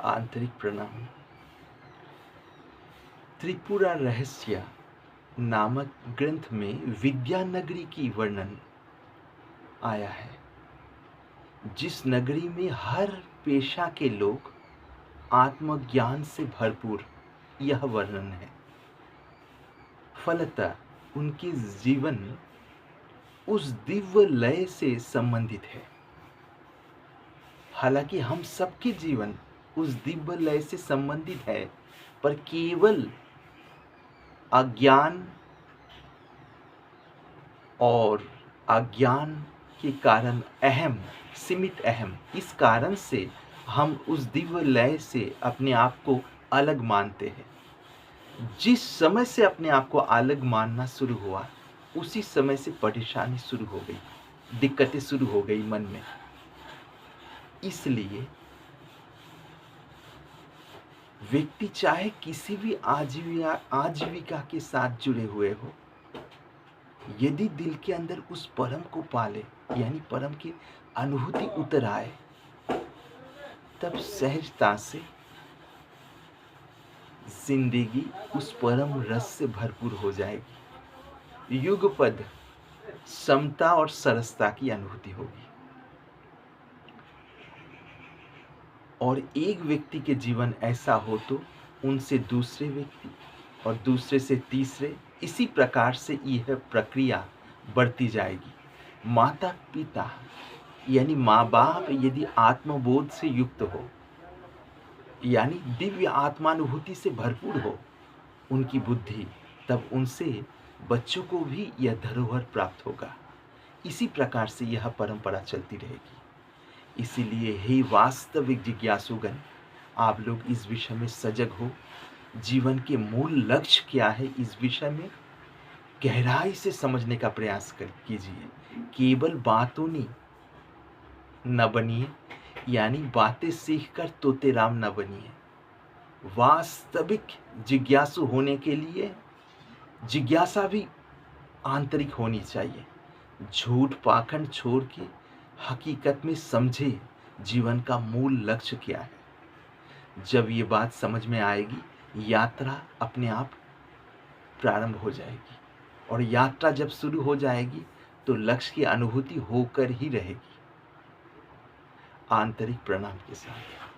आंतरिक प्रणाम। त्रिपुरा रहस्य नामक ग्रंथ में विद्यानगरी की वर्णन आया है, जिस नगरी में हर पेशा के लोग आत्मज्ञान से भरपूर, यह वर्णन है। फलतः उनके जीवन उस दिव्य लय से संबंधित है। हालांकि हम सबके जीवन उस दिव्य लय से संबंधित है, पर केवल अज्ञान और अज्ञान के कारण सीमित अहम, इस कारण से हम उस दिव्य लय से अपने आप को अलग मानते हैं। जिस समय से अपने आप को अलग मानना शुरू हुआ, उसी समय से परेशानी शुरू हो गई, दिक्कतें शुरू हो गई मन में। इसलिए व्यक्ति चाहे किसी भी आजीविका के साथ जुड़े हुए हो, यदि दिल के अंदर उस परम को पाले, यानी परम की अनुभूति उतर आए, तब सहजता से जिंदगी उस परम रस से भरपूर हो जाएगी। युगपद समता और सरसता की अनुभूति होगी। और एक व्यक्ति के जीवन ऐसा हो तो उनसे दूसरे व्यक्ति और दूसरे से तीसरे, इसी प्रकार से यह प्रक्रिया बढ़ती जाएगी। माता पिता यानी माँ बाप यदि आत्मबोध से युक्त हो, यानी दिव्य आत्मानुभूति से भरपूर हो उनकी बुद्धि, तब उनसे बच्चों को भी यह धरोहर प्राप्त होगा। इसी प्रकार से यह परंपरा चलती रहेगी। इसीलिए हे वास्तविक जिज्ञासुगण, आप लोग इस विषय में सजग हो। जीवन के मूल लक्ष्य क्या है, इस विषय में गहराई से समझने का प्रयास कीजिए। केवल बातों न बनिए, यानी बातें सीखकर तोते राम न बनिए। वास्तविक जिज्ञासु होने के लिए जिज्ञासा भी आंतरिक होनी चाहिए। झूठ पाखंड छोड़ के हकीकत में समझे जीवन का मूल लक्ष्य क्या है। जब ये बात समझ में आएगी, यात्रा अपने आप प्रारंभ हो जाएगी, और यात्रा जब शुरू हो जाएगी तो लक्ष्य की अनुभूति होकर ही रहेगी। आंतरिक प्रणाम के साथ।